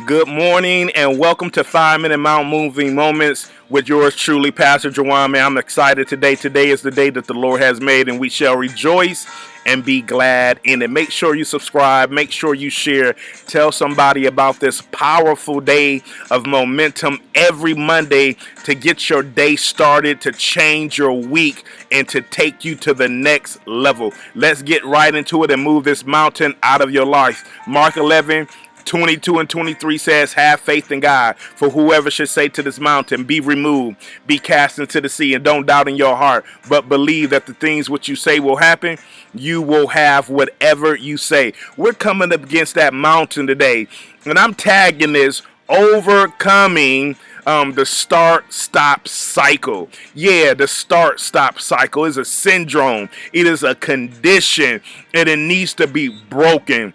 Good morning and welcome to 5 Minute Mount Moving Moments with yours truly, Pastor Jerwan. Man, I'm excited today. Today is the day that the Lord has made, and we shall rejoice and be glad in it. Make sure you subscribe. Make sure you share. Tell somebody about this powerful day of momentum every Monday to get your day started, to change your week, and to take you to the next level. Let's get right into it and move this mountain out of your life. Mark 11:22 and 23 says, have faith in God, for whoever should say to this mountain, be removed, be cast into the sea, and don't doubt in your heart, but believe that the things which you say will happen, you will have whatever you say. We're coming up against that mountain today, and I'm tagging this overcoming the start-stop cycle. Yeah, the start-stop cycle is a syndrome. It is a condition, and it needs to be broken.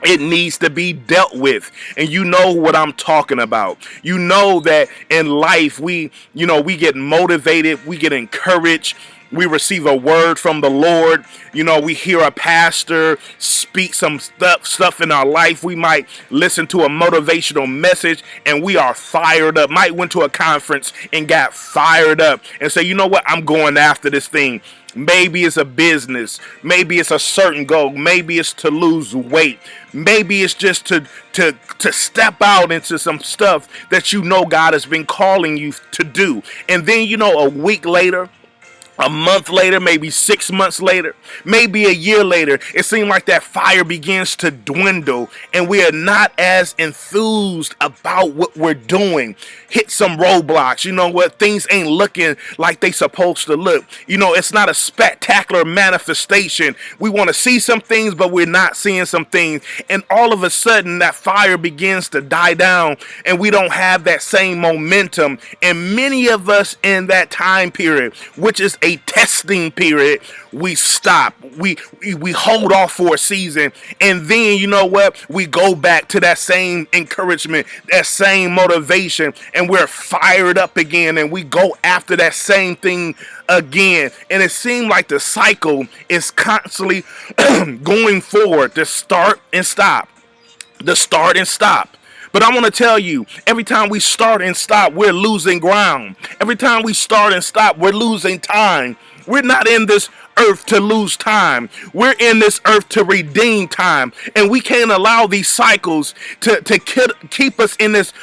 It needs to be dealt with. And you know what I'm talking about. You know that in life we get motivated, we get encouraged, we receive a word from the Lord. We hear a pastor speak some stuff in our life. We might listen to a motivational message and we are fired up. Might went to a conference and got fired up and say, you know what, I'm going after this thing. Maybe it's a business. Maybe it's a certain goal. Maybe it's to lose weight. Maybe it's just to step out into some stuff that God has been calling you to do. And then, a week later, a month later, maybe 6 months later, maybe a year later, it seems like that fire begins to dwindle and we are not as enthused about what we're doing. Hit some roadblocks. You know what? Things ain't looking like they supposed to look. It's not a spectacular manifestation. We want to see some things, but we're not seeing some things. And all of a sudden, that fire begins to die down and we don't have that same momentum. And many of us in that time period, which is a testing period, we stop. We hold off for a season, and then we go back to that same encouragement, that same motivation, and we're fired up again, and we go after that same thing again. And it seems like the cycle is constantly going forward, to start and stop, the start and stop. But I want to tell you, every time we start and stop, we're losing ground. Every time we start and stop, we're losing time. We're not in this earth to lose time. We're in this earth to redeem time. And we can't allow these cycles to keep us in this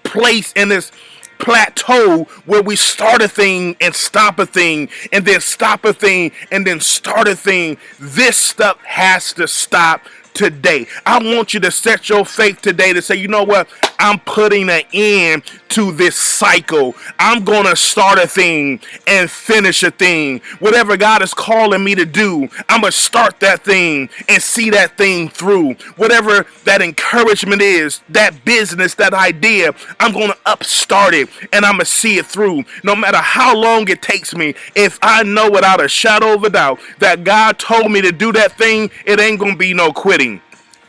place, in this plateau where we start a thing and stop a thing and then stop a thing and then start a thing. This stuff has to stop today. I want you to set your faith today to say, you know what? I'm putting an end to this cycle. I'm going to start a thing and finish a thing. Whatever God is calling me to do, I'm going to start that thing and see that thing through. Whatever that encouragement is, that business, that idea, I'm going to upstart it and I'm going to see it through. No matter how long it takes me, if I know without a shadow of a doubt that God told me to do that thing, it ain't going to be no quitting.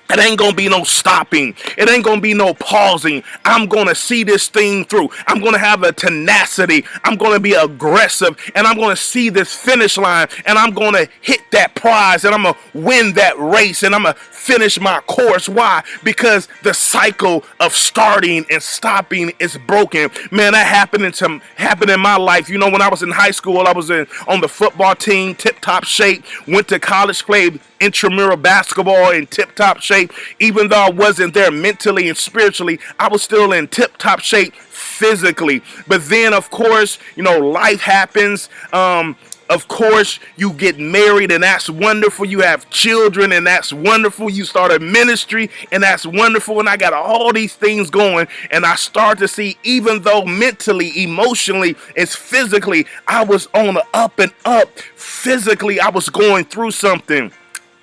It ain't going to be no stopping. It ain't going to be no pausing. I'm going to see this thing through. I'm going to have a tenacity. I'm going to be aggressive. And I'm going to see this finish line. And I'm going to hit that prize. And I'm going to win that race. And I'm going to finish my course. Why? Because the cycle of starting and stopping is broken. Man, that happened in my life. When I was in high school, I was on the football team, tip-top shape. Went to college, played intramural basketball in tip-top shape. Even though I wasn't there mentally and spiritually, I was still in tip-top shape physically. But then, of course, life happens. Of course, you get married, and that's wonderful. You have children, and that's wonderful. You start a ministry, and that's wonderful. And I got all these things going, and I start to see, even though mentally, emotionally, and physically, I was on the up and up. Physically, I was going through something.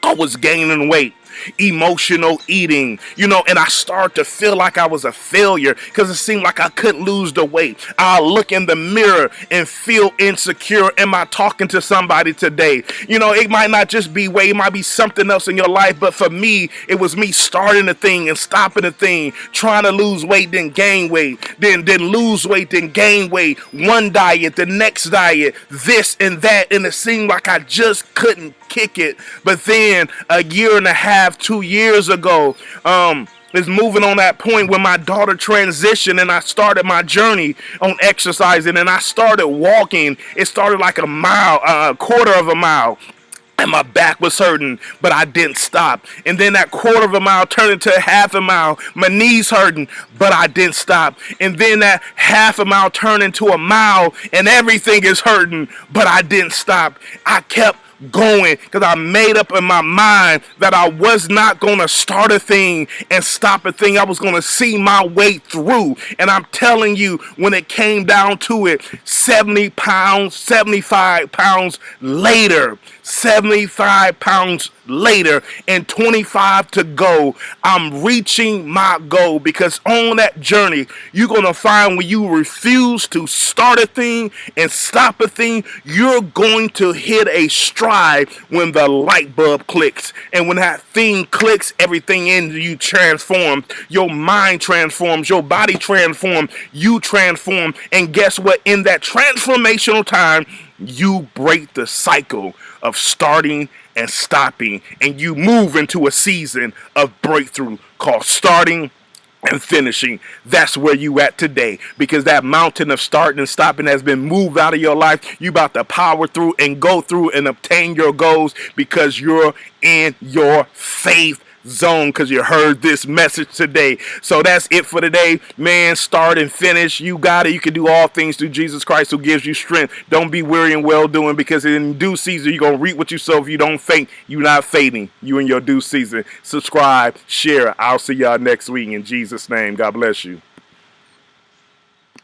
I was gaining weight. Emotional eating, and I start to feel like I was a failure because it seemed like I couldn't lose the weight. I'll look in the mirror and feel insecure. Am I talking to somebody today? It might not just be weight, it might be something else in your life, but for me, it was me starting a thing and stopping a thing, trying to lose weight, then gain weight, then lose weight, then gain weight, one diet, the next diet, this and that, and it seemed like I just couldn't kick it. But then a year and a half, 2 years ago, is moving on that point when my daughter transitioned and I started my journey on exercising and I started walking. It started like a mile, a quarter of a mile. And my back was hurting, but I didn't stop. And then that quarter of a mile turned into a half a mile. My knees hurting, but I didn't stop. And then that half a mile turned into a mile, and everything is hurting, but I didn't stop. I kept going because I made up in my mind that I was not going to start a thing and stop a thing. I was going to see my way through. And I'm telling you, when it came down to it, 70 pounds, 75 pounds later, 75 pounds later and 25 to go, I'm reaching my goal. Because on that journey, you're going to find when you refuse to start a thing and stop a thing, you're going to hit a stride when the light bulb clicks. And when that thing clicks, everything in you transforms. Your mind transforms, your body transforms, you transform. And guess what? In that transformational time, you break the cycle of starting and stopping, and you move into a season of breakthrough called starting and finishing. That's where you at today, because that mountain of starting and stopping has been moved out of your life. You about to power through and go through and obtain your goals because you're in your faith zone, because you heard this message today. So that's it for today, man. Start and finish. You got it. You can do all things through Jesus Christ who gives you strength. Don't be weary in well doing, because in due season you're gonna reap what you sow. If you don't faint, you're not fading. You in your due season. Subscribe, share. I'll see y'all next week in Jesus' name. God bless you.